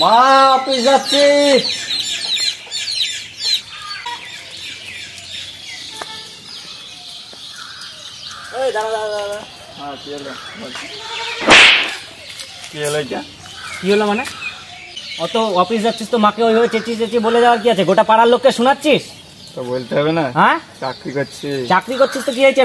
মা অফিস যাচ্ছি। কি হলো মানে? অত অফিস যাচ্ছিস তো মাকে ওইভাবে চেঁচিয়ে চেঁচিয়ে বলে যাওয়ার কি আছে? গোটা পাড়ার লোককে শোনাচ্ছিস তো বলতে হবে না? হ্যাঁ, চাকরি করছিস। চাকরি করছিস তো কি হয়েছে?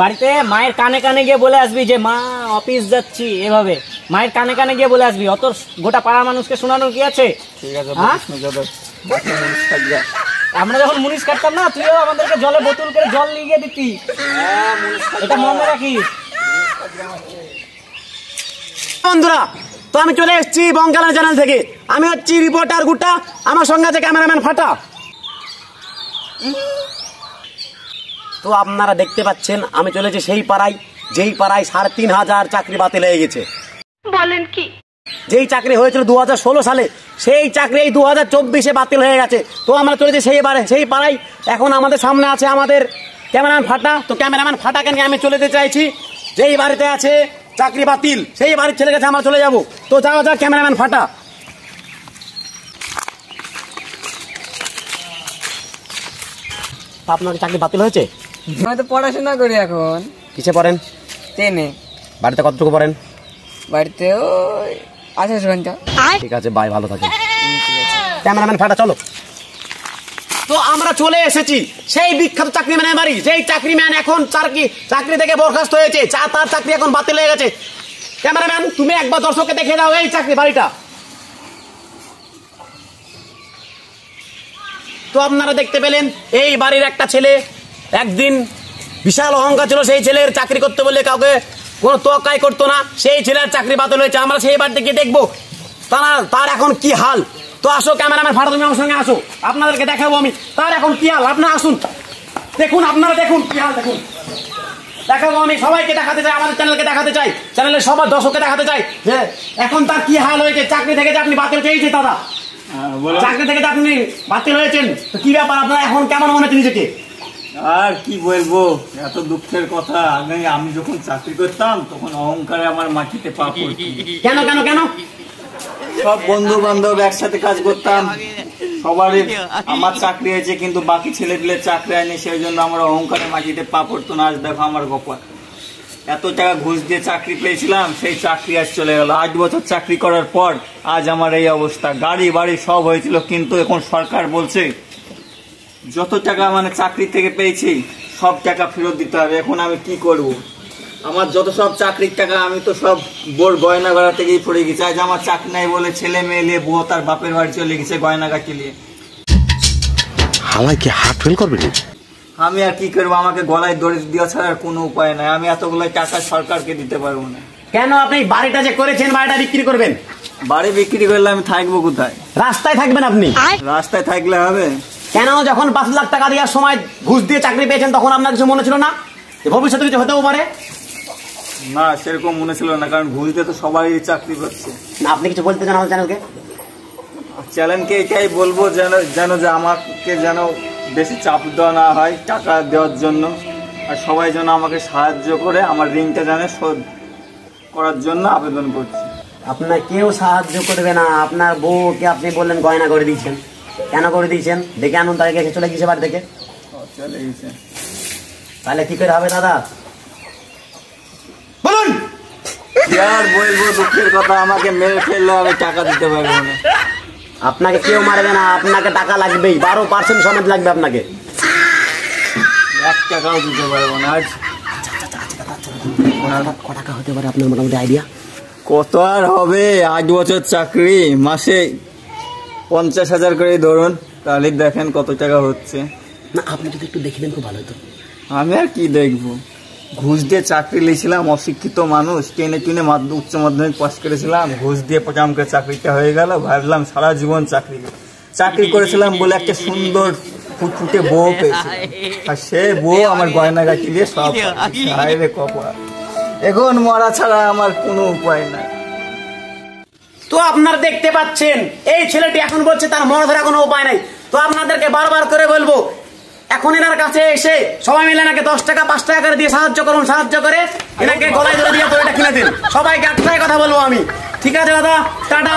বাড়িতে মায়ের কানে কানে গিয়ে বলে আসবি যে মা অফিস যাচ্ছি, এভাবে মায়ের কানে কানে গিয়ে বলে আসবি। অত গোটা পাড়ার মানুষকে শোনানোর কি আছে? ঠিক আছে, আমরা যখন মুনিশ কাটতাম না, তুইও আমাদেরকে জলে বোতল করে জল নিয়ে গিয়ে দিতি। এটা মনে রাখিস। বন্ধুরা, তো আমি চলে এসেছি বঙ্গালা চ্যানেল থেকে। আমি হচ্ছি রিপোর্টার গুটা, আমার সঙ্গে আছে ক্যামেরাম্যান ফাটা। তো আপনারা দেখতে পাচ্ছেন আমি চলেছি সেই পাড়ায়, যেই পাড়ায় ৩,৫০০ চাকরি বাতিল হয়ে গেছে। বলেন কি? যেই চাকরি হয়েছিল ২০১৬ সালে, সেই চাকরি এই ২০২৪-এ বাতিল হয়ে গেছে। তো আমরা চলেছি সেই পাড়ায়। এখন আমাদের সামনে আছে আমাদের ক্যামেরাম্যান ফাটা। তো ক্যামেরাম্যান ফাটাকে নিয়ে আমি চলে যেতে চাইছি। যেই বাড়িতে আছে চাকরি বাতিল, সেই বাড়ির ছেলে কাছে আমরা চলে যাব। তো যাও যা ক্যামেরাম্যান ফাটা। আপনার চাকরি বাতিল হয়েছে? আমি তো পড়াশোনা করি এখন। কিসে পড়েন? 10-এ। বাড়িতে কতটুকু পড়েন? বাড়িতে ওই 28 ঘন্টা। ঠিক আছে ভাই, ভালো থাকেন। ক্যামেরাম্যান ফাটা চলো। তো আমরা চলে এসেছি সেই বিখ্যাত চাকরিম্যানের বাড়ি। যেই চাকরিম্যান এখন চাকরি থেকে বরখাস্ত হয়েছে, তার চাকরি এখন বাতিল হয়ে গেছে। ক্যামেরাম্যান, তুমি একবার দর্শককে দেখে দাও এই চাকরি বাড়িটা। তো আপনারা দেখতে পেলেন এই বাড়ির একটা ছেলে, একদিন বিশাল অহংকার ছিল সেই ছেলের, চাকরি করতে বললে কাউকে কোনো তোয়াক্কাই করতো না। সেই ছেলের চাকরি বাতিল হয়েছে। আমরা সেই বাড়িতে গিয়ে দেখবো তার এখন কি হাল। তো আসো ক্যামেরাম্যান ফাটা, তুমি আমার সঙ্গে আসো, আপনাদেরকে দেখাবো আমি তার এখন কি হাল। আপনারা আসুন, দেখুন, আপনারা দেখুন কি হাল, দেখুন দেখাবো আমি। সবাইকে দেখাতে চাই, আমাদের চ্যানেলকে দেখাতে চাই, চ্যানেলের সবার দর্শককে দেখাতে চাই যে এখন তার কি হাল হয়েছে। চাকরি থেকে যে আপনি বাতিল পেয়েছে দাদা, চাকরি থেকে যে আপনি বাতিল হয়েছেন, তো কি ব্যাপার আপনার এখন কেমন মনে হচ্ছে নিজেকে? আর কি বলবো, এত দুঃখের কথা। আগে আমি যখন চাকরি করতাম তখন অহংকারে আমার মাটিতে পা পড়তো। কেন কেন কেন? সব বন্ধু বান্ধব একসাথে কাজ করতাম, সবারই আমার চাকরি হয়েছে, কিন্তু বাকি ছেলেগুলোর চাকরি হয়নি, সেই জন্য আমার অহংকারে মাটিতে পা পড়তো না। আজ দেখো আমার কপাল, এত টাকা ঘুষ দিয়ে চাকরি পেয়েছিলাম, সেই চাকরি আজ চলে গেল। 8 বছর চাকরি করার পর আজ আমার এই অবস্থা। গাড়ি বাড়ি সব হয়েছিল, কিন্তু এখন সরকার বলছে যত টাকা মানে চাকরি থেকে পেয়েছি সব টাকা ফেরত দিতে হবে। এখন আমি কি করব? আমার যত সব চাকরির টাকা আমি তো সব বোর গয়না গাড়া থেকেই পড়ে গেছি। আজ আমার চাকরি নাই বলে ছেলে মেয়ে নিয়ে বউ তার বাপের বাড়ি চলে গেছে গয়না গাটি নিয়ে। হালাই কি হার্ট ফেল করবে? আমি আর কি করবো? আমাকে গলায় দড়ি দেওয়া ছাড়া আর কোনো উপায় নাই। আমি এতগুলো টাকা সরকারকে দিতে পারবো না। কেন? আপনি বাড়িটা যে করেছেন, বাড়িটা বিক্রি করবেন? বাড়ি বিক্রি করলে আমি থাকবো কোথায়? রাস্তায় থাকবেন আপনি। রাস্তায় থাকলে হবে? কেন? যখন 5 লাখ টাকা দেওয়ার সময় ঘুষ দিয়ে চাকরি পেয়েছেন, তখন আপনার কিছু মনে ছিল না যে ভবিষ্যতে কিছু হতেও পারে? না, সেরকম মনে ছিল না, কারণ ঘুষ দিয়ে তো সবাই চাকরি করছে। না, আপনি কিছু বলতে চান আমাদের চ্যানেলকে? চ্যানেলকে এটাই বলবো যেন যে আমাকে যেন বেশি চাপ দেওয়া না হয় টাকা দেওয়ার জন্য, আর সবাই যেন আমাকে সাহায্য করে আমার ঋণটা যেন শোধ করার জন্য আবেদন করছি। আপনার কেউ সাহায্য করবে না। আপনার বউকে আপনি বললেন গয়না করে দিয়েছেন, কেন করে দিয়েছেন? দেখে আনুন, তারিখে এসে চলে গেছে বাড়ি থেকে। চলে গেছে, তাহলে কি করে হবে দাদা বলুন? কি আর বলবো দুঃখের কথা, আমাকে মেরে ফেললে আমি টাকা দিতে পারবো না। আপনাকে কেউ মারবে না, আপনাকে টাকা লাগবেই, 12% সমেত লাগবে আপনাকে। 1 টাকাও দিতে পারবো না। আজ ক টাকা হতে পারে আপনার মোটামুটি আইডিয়া? কত আর হবে? 8 বছর চাকরি, মাসে 50,000 করে ধরুন, তাহলে দেখেন কত টাকা হচ্ছে। না, আপনি যদি একটু দেখে দেন খুব ভালো হতো। আমি আর কি দেখবো? ঘুষ দিয়ে চাকরি নিয়েছিলাম, অশিক্ষিত মানুষ, টেনে উচ্চ মাধ্যমিক পাস করেছিলাম, ঘুষ দিয়ে প্রথম করে চাকরিটা হয়ে গেল। ভাবলাম সারা জীবন চাকরি করেছিলাম বলে একটা সুন্দর ফুটফুটে বউ পেয়েছি, আর সে বউ আমার গয়নাগাটি দিয়ে সব হায়রে কপাল। এখন মরা ছাড়া আমার কোনো উপায় নাই। তো আপনারা দেখতে পাচ্ছেন এই ছেলেটি এখন বলছে তার মরা ধরা কোনো উপায় নাই। তো আপনাদেরকে বারবার করে বলবো, এখন এনার কাছে এসে সবাই মিলে এনাকে 10 টাকা 5 টাকা করে দিয়ে সাহায্য করুন। সাহায্য করে এনাকে গলায় ধরে দিয়ে তো এটা কিনে দিন। সবাইকে একটাই কথা বলবো আমি, ঠিক আছে দাদা, টাটা।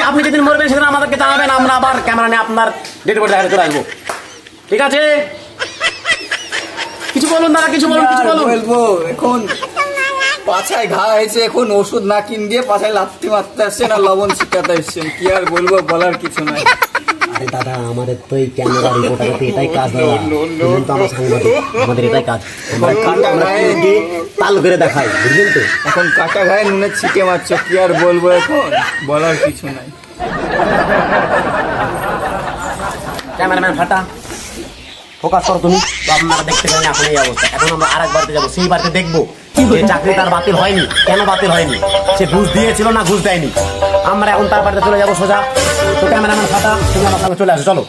আপনি যেদিন মরবেন সেদিন আমাদেরকে জানাবেন, আমরা আবার ক্যামেরা নিয়ে আপনার ডেড বডি দেখাতে চলে আসবো। ঠিক আছে, কিছু বলুন দাদা, কিছু বলুন, কিছু বলুন। বলবো এখন পাছায় ঘা হয়েছে, এখন ওষুধ না কিন দিয়ে পাছায় লাথি মারতে আসছেন আর লবণ ছিটাতে আসছেন, কি আর বলবো, বলার কিছু নাই। আরে দাদা, আমাদের তো এই ক্যামেরা রিপোর্টারতে এটাই কাজ দাদা, বুঝলেন তো, আমরা সাংবাদিক, আমাদের এটাই কাজ, আমরা গিয়ে তাল করে দেখাই, বুঝলেন তো। এখন কাটা গায়ে নুনের ছিটে মারছ, কি আর বলবো, এখন বলার কিছু নাই। ক্যামেরাম্যান ফাটা, ফোকাস করো তুমি। তো আপনারা দেখতে পেলেন এখন এই অবস্থা। এখন আমরা আরেক বাড়িতে যাবো, সেই বাড়িতে দেখবো যে চাকরি তার বাতিল হয়নি, কেন বাতিল হয়নি, সে ঘুষ দিয়েছিল না ঘুষ দেয়নি। আমরা এখন তার বাড়িতে চলে যাবো সোজা। তো ক্যামেরাম্যান ফাটা, তুমি আমার সঙ্গে চলে আসো, চলো।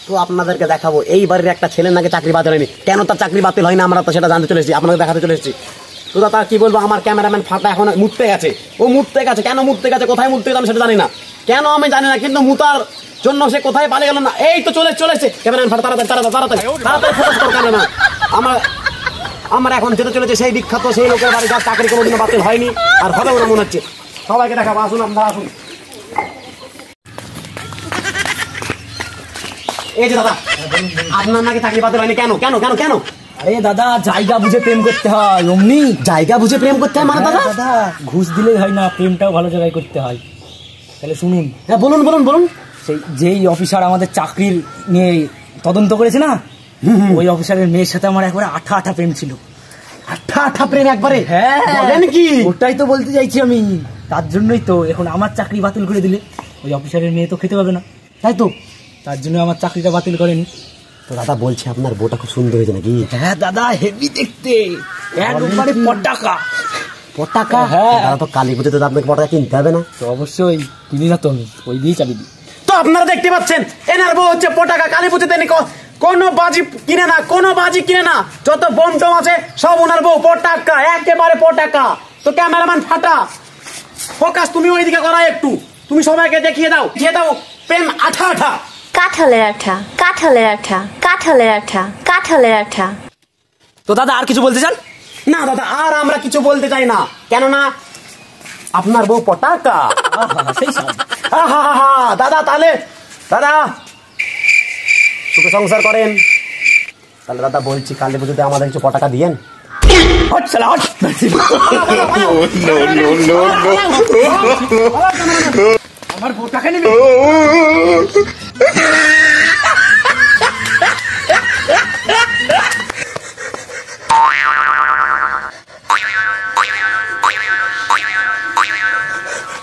তো আপনাদেরকে দেখাবো এই বাড়ির একটা ছেলে নাকি চাকরি বাতিল হয়নি, কেন তার চাকরি বাতিল হয়নি আমরা তো সেটা জানতে চলে এসেছি, আপনাকে দেখাতে চলে এসেছি। তো দাদা কি বলবো, আমার ক্যামেরাম্যান ফাটা এখন মুততে গেছে, ও মুততে গেছে, কেন মুততে গেছে, কোথায় মুততে গেছে আমি সেটা জানি না, কেন আমি জানি না, কিন্তু মুতার জন্য সে কোথায় পালিয়ে গেল না। এই তো চলে এসেছে ক্যামেরাম্যান ফাটা, তাড়াতাড়ি তাড়াতাড়ি তাড়াতাড়ি তাড়াতাড়ি ফোকাস করো ক্যামেরাম্যান। আমরা এখন যেতে চলেছে সেই বিখ্যাত সেই লোকের বাড়ি, যার চাকরি কোনোদিনও বাতিল হয়নি আর হবেও না মনে হচ্ছে। সবাইকে দেখাবো, আসুন আপনারা আসুন। এই যে দাদা, আপনার নাকি চাকরি বাতিল হয়নি, কেন কেন কেন কেন? আরে দাদা, জায়গা বুঝে প্রেম করতে হয়, অমনি জায়গা বুঝে প্রেম করতে হয় মানে দাদা? দাদা ঘুষ দিলেই হয় না, প্রেমটাও ভালো জায়গায় করতে হয়। তাহলে শুনুন, হ্যাঁ বলুন বলুন বলুন। সেই যেই অফিসার আমাদের চাকরির নিয়ে তদন্ত করেছে না, ওই অফিসারের মেয়ের সাথে আমার একবারে আঠা আঠা প্রেম ছিল। আঠা আঠা প্রেম একবারে? হ্যাঁ, বলেন কি? ওটাই তো বলতে চাইছি আমি। তার জন্যই তো এখন আমার চাকরি বাতিল করে দিলে ওই অফিসারের মেয়ে তো খেতে পাবে না, তাই তো, তার জন্য আমার চাকরিটা বাতিল করেন। তো দাদা বলছে আপনার বউটা খুব সুন্দর হয়েছে নাকি? হ্যাঁ দাদা, হেভি দেখতে, একবারে পটাকা পটাকা? হ্যাঁ। দাদা তো কালী পুজোতে তো আপনাকে পটাকা কিনতে হবে না? তো অবশ্যই কিনি না তো, আমি ওই দিয়েই চালিয়ে দিই। তো আপনারা দেখতে পাচ্ছেন এনার বউ হচ্ছে পটাকা, কালী পুজোতে কোনো বাজি কিনে না, কোনো বাজি কিনে না, যত বোম টোম আছে সব ওনার বউ পটাকা, একেবারে পটাকা। তো ক্যামেরাম্যান ফাটা, ফোকাস তুমি ওইদিকে করা একটু, তুমি সবাইকে দেখিয়ে দাও, দেখিয়ে দাও প্রেম আঠা আঠা। কাঁঠালের আঠা, কাঁঠালের আঠা, কাঁঠালের আঠা, কাঁঠালের আঠা। তো দাদা আর কিছু বলতে চান? না দাদা, আর আমরা কিছু বলতে চাই না, কেননা আপনার বউ পটাকা। দাদা তাহলে দাদা সুখে সংসার করেন। তাহলে দাদা বলছি কালী পুজোতে আমাদের কিছু পটাকা দিয়েন। আমার পটাকা নেবে।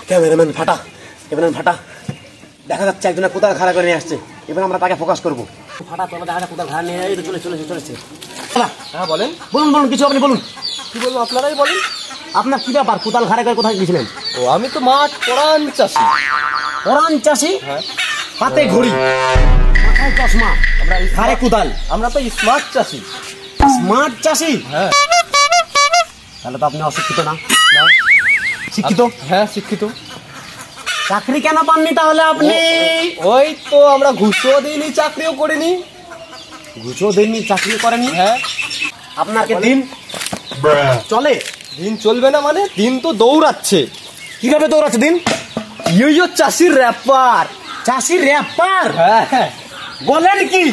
ক্যামেরাম্যান ফাটা, ক্যামেরাম্যান ফাটা, দেখা যাচ্ছে একজনে কোদাল খাড়া করে নিয়ে আসছে, এবার আমরা তাকে ফোকাস করবো। ফাটা তোলা দেখা কোদাল খাড়া নিয়ে চলেছে। হ্যাঁ বলেন, বলুন বলুন, কিছু আপনি বলুন। কি বলবো, আপনারাই বলেন। আপনার কি ব্যাপার, কোদাল খাড়া করে কোথায় গেছিলেন? ও আমি তো মাঠ পড়ান চাষি। পরান চাষি? হ্যাঁ। হাতে ঘড়ি, মাথায় চশমা, আমরা ঘাড়ে কোদাল, আমরা তো স্মার্ট চাষি। স্মার্ট চাষি? হ্যাঁ। তাহলে তো আপনি অশিক্ষিত না? শিক্ষিত? হ্যাঁ শিক্ষিত। চাকরি কেন পাননি তাহলে আপনি? ওই তো আমরা ঘুষও দিইনি, চাকরিও করিনি। ঘুষও দেননি, চাকরি করেননি? হ্যাঁ। আপনাকে দিন চলে? দিন চলবে না মানে, দিন তো দৌড়াচ্ছে। কিভাবে দৌড়াচ্ছে দিন? ইয়ো চাষির র্যাপার। চাষির র্যাপার? হ্যাঁ। বলেন কি?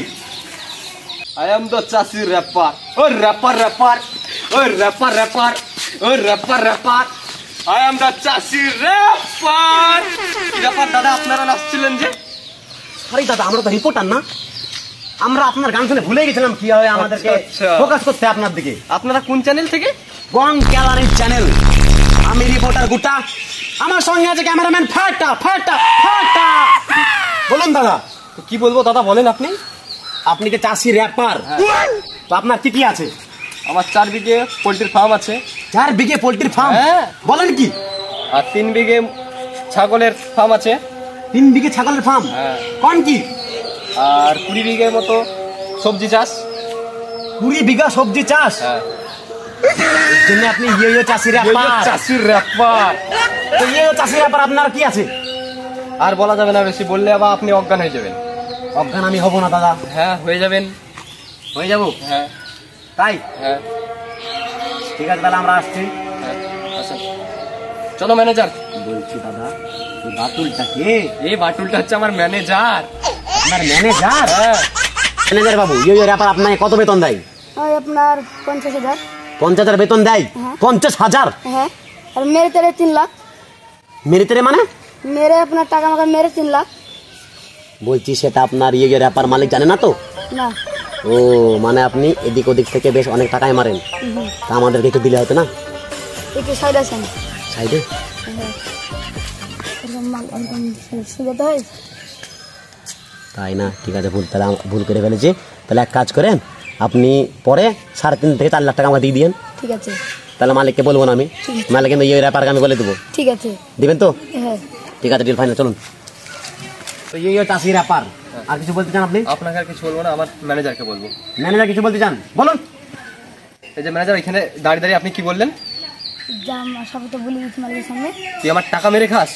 I am the চাষির র্যাপার। ও র্যাপার র্যাপার, ও র্যাপার র্যাপার, ও rapper rapper. I am the চাষির র্যাপার। কি ব্যাপার দাদা, আপনারা নাচছিলেন যে? আরে দাদা, আমরা তো রিপোর্টার না, আমরা আপনার গান শুনে ভুলে গেছিলাম কিভাবে আমাদেরকে আচ্ছা। ফোকাস করতে হয় আপনার দিকে। আপনারা কোন চ্যানেল থেকে? গন গ্যালারি চ্যানেল। আমি রিপোর্টার গুটা, আমার সঙ্গে আছে ক্যামেরাম্যান ফাটা ফাটা ফাটা। বলুন দাদা। তো কি বলবো দাদা, বলেন আপনি। আপনি যে চাষি র্যাপার, তো আপনার কি কি আছে? আমার 4 বিঘে পোল্ট্রির ফার্ম আছে। 4 বিঘে পোল্ট্রির ফার্ম? হ্যাঁ। বলেন কি? আর 3 বিঘে ছাগলের ফার্ম আছে। 3 বিঘে ছাগলের ফার্ম? হ্যাঁ। কোন কি? আর 20 বিঘের মতো সবজি চাষ। 20 বিঘা সবজি চাষ? হ্যাঁ। এর জন্য আপনি ইয়ে চাষি র্যাপার। চাষির র্যাপার। তো ইয়ে চাষি র্যাপার আপনার কি আছে? আর বলা যাবে না, বেশি বললে আবার আপনি অজ্ঞান হয়ে যাবেন। অজ্ঞান আমি হব না দাদা। হ্যাঁ হয়ে যাবেন। হয়ে যাব? হ্যাঁ। তাই? হ্যাঁ। ঠিক আছে, তাহলে আমরা আসছি। চলো ম্যানেজার। বলছি দাদা এই বাটুলটা কে? এই বাটুলটা হচ্ছে আমার ম্যানেজার। আপনার ম্যানেজার? হ্যাঁ। ম্যানেজার বাবু ইয়ে র্যাপার আপনাকে কত বেতন দেয়? আপনার 50,000। 50,000 বেতন দেয়? হ্যাঁ। 50,000? হ্যাঁ, আর মেরে তেরে 3 লাখ। মেরে তেরে মানে? মেরে আপনার টাকা মাকা মেরে 3 লাখ। বলছি সেটা আপনার ইয়ে র্যাপার মালিক জানে না তো? না। ও মানে আপনি এদিক ওদিক থেকে বেশ অনেক টাকায় মারেন, তা আমাদেরকে একটু দিলে হতো না? একটু সাইড আছেন সাইডে? সুবিধা হয়। তাই না, ঠিক আছে, তাহলে ভুল করে ফেলেছি। তাহলে এক কাজ করেন, আপনি পরে 3.5 থেকে 4 লাখ টাকা আমাকে দিয়ে দিয়েন। ঠিক আছে। তাহলে মালিককে বলবো না আমি, মালিক কিন্তু ইয়ে র্যাপারকে আমি বলে দেবো। ঠিক আছে। দিবেন তো? হ্যাঁ। ঠিক আছে, ডিল ফাইনাল, চলুন। তো ইয়ে চাষি র্যাপার, আর কিছু বলতে চান আপনি? আপনাকে আর কিছু বলবো না, আমার ম্যানেজারকে বলবো। ম্যানেজার কিছু বলতে চান বলুন। এই যে ম্যানেজার, এখানে দাঁড়িয়ে দাঁড়িয়ে আপনি কি বললেন? জাম সব তো বলে দিচ্ছি মালিকের সামনে। তুই আমার টাকা মেরে খাস?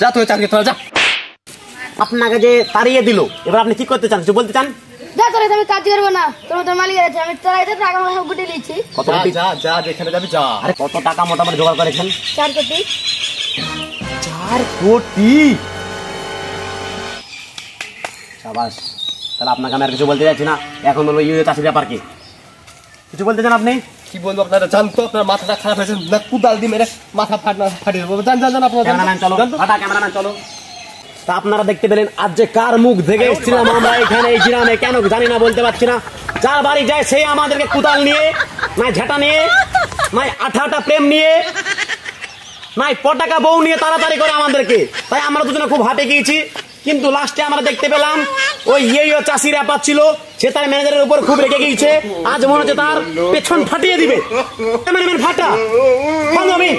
যা তুই চাকরি তোরা যা। আপনাকে যে তাড়িয়ে দিল, এবার আপনি কি করতে চান কিছু বলতে চান? যা তোরা, আমি কাজ করবো না, তোর মালিকের আছে, আমি তোরা টাকা মাকা সব গুটে নিচ্ছি। কত যা কোটি? যা যা, যেখানে যাবি যা। আরে কত টাকা মোটামুটি জোগাড় করেছেন? 4 কোটি। 4 কোটি? শাবাশ। তাহলে আপনাকে আমি আর কিছু বলতে চাইছি না, এখন বলবো ইয়ে চাষি র্যাপার কি কিছু বলতে চান আপনি? কি বলবো আপনারা? জানতো আপনার মাথাটা খারাপ হয়েছে না, কুদাল দিয়ে মেরে মাথা ফাটিয়ে দেবো। জান জান জান আপনারা। ক্যামেরাম্যান চলো, হাঁটা ক্যামেরাম্যান চলো। তা আপনারা দেখতে পেলেন আজ যে কার মুখ দেখে এসেছিলাম আমরা এখানে এই গ্রামে, কেন জানি না, বলতে পারছি না। যার বাড়ি যায় সেই আমাদেরকে কুদাল নিয়ে, নাই ঝাঁটা নিয়ে, নাই আঠা প্রেম নিয়ে, নাই পটাকা বউ নিয়ে তাড়াতাড়ি করে আমাদেরকে। তাই আমরা দুজনে খুব হাঁটে গিয়েছি, কিন্তু লাস্টে আমরা দেখতে পেলাম ওই ইয়ে চাষি র্যাপার ছিল, সে তার ম্যানেজারের উপর খুব রেগে গিয়েছে। আজ মনে হচ্ছে তার পেছন ফাটিয়ে দিবে। ফাটা আমি